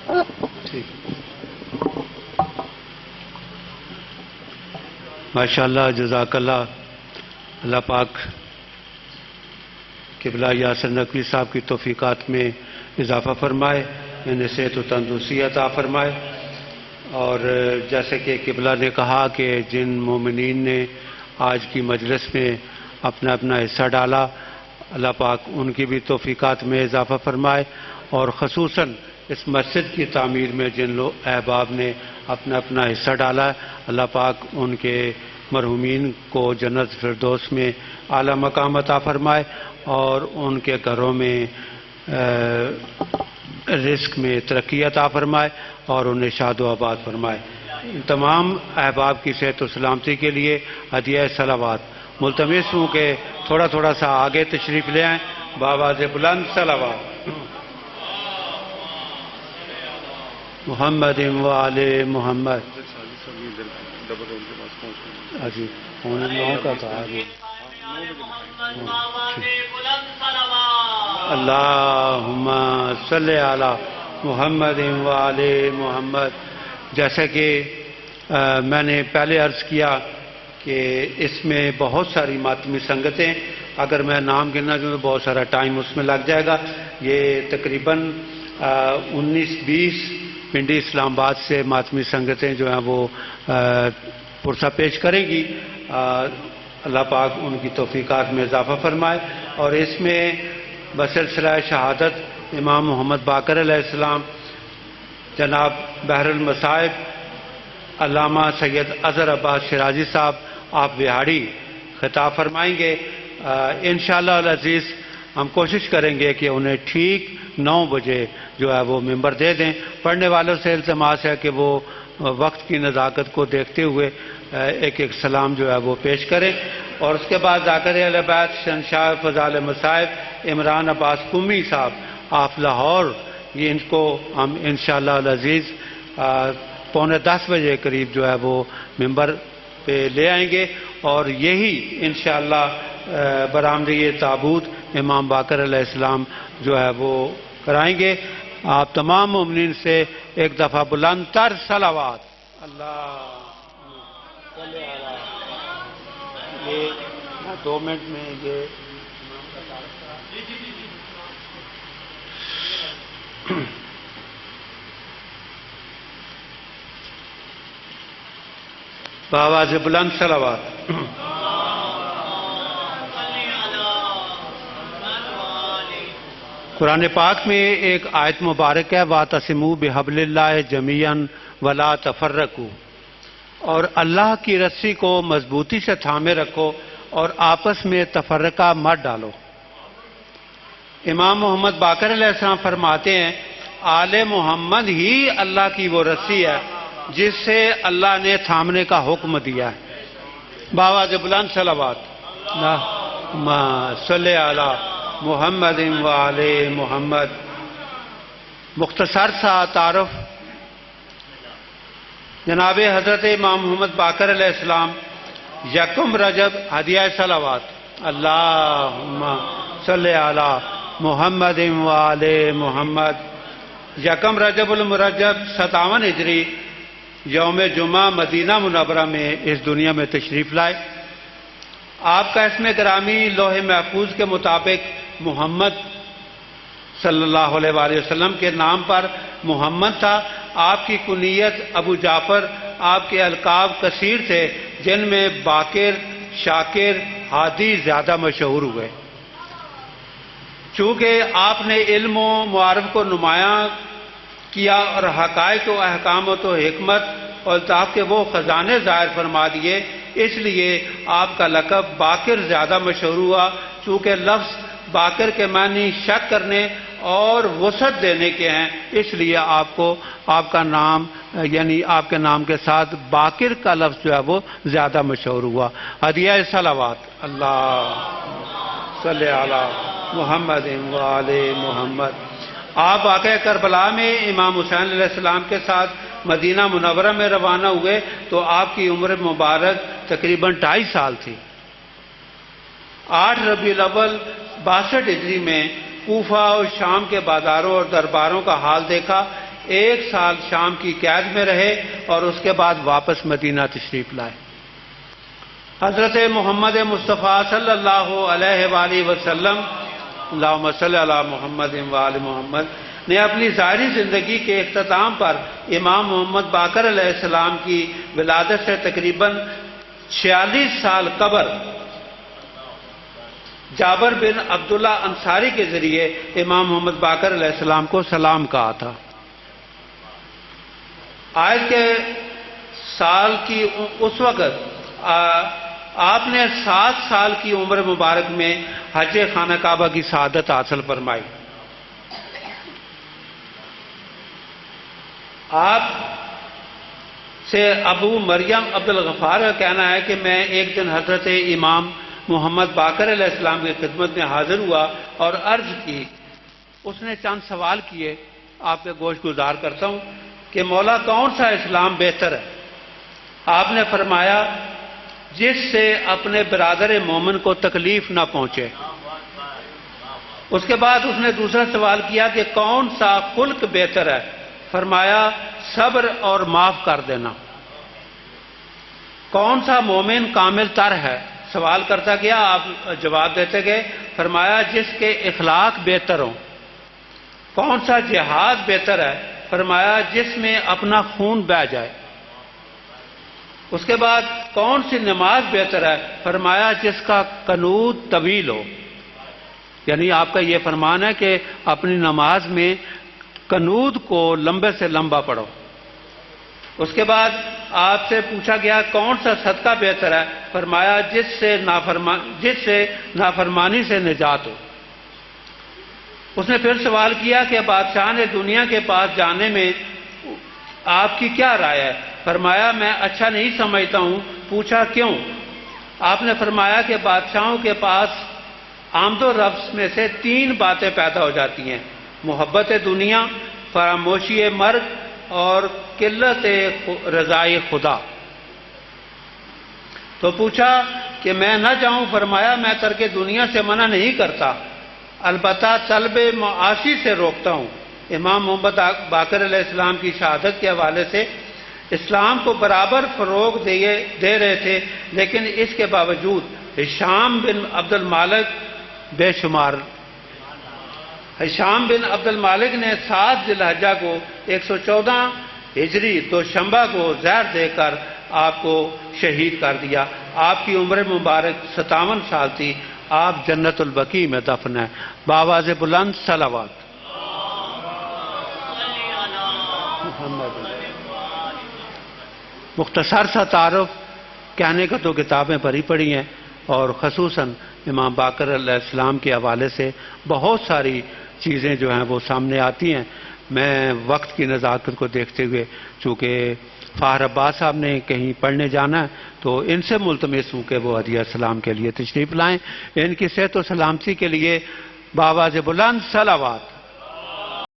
ٹھیک، ماشاء اللہ، جزاک اللہ. اللہ پاک قبلہ یاسر نقوی صاحب کی توفیقات میں اضافہ فرمائے، انہیں صحت و تندرستی عطا فرمائے. اور جیسے کہ قبلہ نے کہا کہ جن مومنین نے آج کی مجلس میں اپنا اپنا حصہ ڈالا، اللہ پاک ان کی بھی توفیقات میں اضافہ فرمائے. اور خصوصاً اس مسجد کی تعمیر میں جن لوگ احباب نے اپنا اپنا حصہ ڈالا، اللہ پاک ان کے مرحومین کو جنت فردوس میں اعلیٰ مقام عطا فرمائے اور ان کے گھروں میں رزق میں ترقی عطا فرمائے اور انہیں شاد و آباد فرمائے. تمام احباب کی صحت و سلامتی کے لیے ہدیہ صلوات ملتمس ہوں کہ تھوڑا تھوڑا سا آگے تشریف لے آئیں. بآواز بلند صلوات. محمد و آل محمد. جی فون 9 کا تھا. اللہم صلی علی محمد و آل محمد. جیسا کہ میں نے پہلے عرض کیا کہ اس میں بہت ساری ماتمی سنگتیں، اگر میں نام گننا چاہوں تو بہت سارا ٹائم اس میں لگ جائے گا. یہ تقریباً 19-20 پنڈی اسلام آباد سے ماتمی سنگتیں جو ہیں وہ پرسہ پیش کریں گی. اللہ پاک ان کی توفیقات میں اضافہ فرمائے. اور اس میں بسلسلہ شہادت امام محمد باقر علیہ السلام، جناب بحر المصائب علامہ سید اظہر عباس شیرازی صاحب آپ بہاڑی خطاب فرمائیں گے. انشاءاللہ العزیز ہم کوشش کریں گے کہ انہیں ٹھیک 9 بجے جو ہے وہ ممبر دے دیں. پڑھنے والوں سے التماس ہے کہ وہ وقت کی نزاکت کو دیکھتے ہوئے ایک ایک سلام جو ہے وہ پیش کریں. اور اس کے بعد ذاکر اہل بیت شہنشاہ فضال مصائب عمران عباس قمی صاحب آپ لاہور، یہ ان کو ہم انشاءاللہ العزیز 9:45 بجے قریب جو ہے وہ ممبر پہ لے آئیں گے اور یہی انشاءاللہ برآمدی تابوت امام باقر علیہ السلام جو ہے وہ کرائیں گے. آپ تمام مومنین سے ایک دفعہ بلند تر صلوات. اللہ یہ 2 منٹ میں یہ بآواز بلند صلوات. قرآن پاک میں ایک آیت مبارک ہے، وَاعْتَصِمُوا بِحَبْلِ اللَّهِ جَمِيعًا وَلَا تَفَرَّقُوا، اور اللہ کی رسی کو مضبوطی سے تھامے رکھو اور آپس میں تفرقہ مت ڈالو. امام محمد باقر علیہ السلام فرماتے ہیں آل محمد ہی اللہ کی وہ رسی ہے جس سے اللہ نے تھامنے کا حکم دیا ہے. بآواز بلند صلوات. اللہم صلی علی محمد و آل محمد. مختصر سا تعارف. جناب حضرت امام محمد باقر علیہ السلام 1 رجب ہدیہ صلوات. اللہم صلی علی محمد و آل محمد. 1 رجب المرجب 57 ہجری یوم جمعہ مدینہ منورہ میں اس دنیا میں تشریف لائے. آپ کا اسم گرامی لوح محفوظ کے مطابق محمد صلی اللہ علیہ وآلہ وسلم کے نام پر محمد تھا. آپ کی کنیت ابو جعفر. آپ کے القاب کثیر تھے جن میں باقر، شاکر، ہادی زیادہ مشہور ہوئے. چونکہ آپ نے علم و معارف کو نمایاں کیا اور حقائق و احکامت و حکمت اور الطاف کے وہ خزانے ظاہر فرما دیے، اس لیے آپ کا لقب باقر زیادہ مشہور ہوا. چونکہ لفظ باقر کے معنی شک کرنے اور وسعت دینے کے ہیں، اس لیے آپ کو آپ کا نام یعنی آپ کے نام کے ساتھ باقر کا لفظ جو ہے وہ زیادہ مشہور ہوا. ہدیہ صلوات. اللہ صلی علی محمد و آل محمد. آپ واقعہ کربلا میں امام حسین علیہ السلام کے ساتھ مدینہ منورہ میں روانہ ہوئے تو آپ کی عمر مبارک تقریباً 2.5 سال تھی. 8 ربیع الاول 62 ہجری میں کوفہ اور شام کے بازاروں اور درباروں کا حال دیکھا. 1 سال شام کی قید میں رہے اور اس کے بعد واپس مدینہ تشریف لائے۔ حضرت محمد مصطفیٰ صلی اللہ علیہ وآلہ وسلم، اللہم صلی علی محمد وآل محمد، نے اپنی ظاہری زندگی کے اختتام پر امام محمد باقر علیہ السلام کی ولادت سے تقریباً 46 سال قبل جابر بن عبداللہ انصاری کے ذریعے امام محمد باقر علیہ السلام کو سلام کہا تھا۔ آج کے سال کی اس وقت آپ نے 7 سال کی عمر مبارک میں حج خانہ کعبہ کی سعادت حاصل فرمائی۔ آپ سے ابو مریم عبدالغفار کا کہنا ہے کہ میں ایک دن حضرت امام محمد باقر علیہ السلام کی خدمت میں حاضر ہوا اور عرض کی۔ اس نے چند سوال کیے، آپ پہ گوش گزار کرتا ہوں کہ مولا کون سا اسلام بہتر ہے؟ آپ نے فرمایا جس سے اپنے برادر مومن کو تکلیف نہ پہنچے۔ اس کے بعد اس نے دوسرا سوال کیا کہ کون سا خلق بہتر ہے؟ فرمایا صبر اور معاف کر دینا۔ کون سا مومن کامل تر ہے؟ سوال کرتا گیا، آپ جواب دیتے گئے۔ فرمایا جس کے اخلاق بہتر ہوں۔ کون سا جہاد بہتر ہے؟ فرمایا جس میں اپنا خون بہہ جائے۔ اس کے بعد کون سی نماز بہتر ہے؟ فرمایا جس کا قنوت طویل ہو۔ یعنی آپ کا یہ فرمان ہے کہ اپنی نماز میں قنوت کو لمبے سے لمبا پڑھو۔ اس کے بعد آپ سے پوچھا گیا کون سا صدقہ بہتر ہے؟ فرمایا جس سے نافرمانی سے نجات ہو۔ اس نے پھر سوال کیا کہ بادشاہ نے دنیا کے پاس جانے میں آپ کی کیا رائے ہے؟ فرمایا میں اچھا نہیں سمجھتا ہوں۔ پوچھا کیوں؟ آپ نے فرمایا کہ بادشاہوں کے پاس آمد و رفت میں سے 3 باتیں پیدا ہو جاتی ہیں: محبت دنیا، فراموشی مرگ اور قلت رضائے خدا۔ تو پوچھا کہ میں نہ جاؤں؟ فرمایا میں ترک دنیا سے منع نہیں کرتا، البتہ طلب معاشی سے روکتا ہوں۔ امام محمد باقر علیہ السلام کی شہادت کے حوالے سے اسلام کو برابر فروغ دے رہے تھے، لیکن اس کے باوجود ہشام بن عبد المالک نے 7 ذی الحجہ کو 114 ہجری دوشنبہ کو زہر دے کر آپ کو شہید کر دیا۔ آپ کی عمر مبارک 57 سال تھی۔ آپ جنت البقیع میں دفن ہیں۔ بآواز بلند صلوات۔ مختصر سا تعارف کہنے کا تو کتابیں بھری پڑی ہیں، اور خصوصاً امام باقر علیہ السلام کے حوالے سے بہت ساری چیزیں جو ہیں وہ سامنے آتی ہیں۔ میں وقت کی نزاکت کو دیکھتے ہوئے، چونکہ فاہر عباس صاحب نے کہیں پڑھنے جانا ہے، تو ان سے ملتمس ہوں کہ وہ ہدیہ سلام کے لیے تشریف لائیں۔ ان کی صحت و سلامتی کے لیے بآواز بلند صلوات۔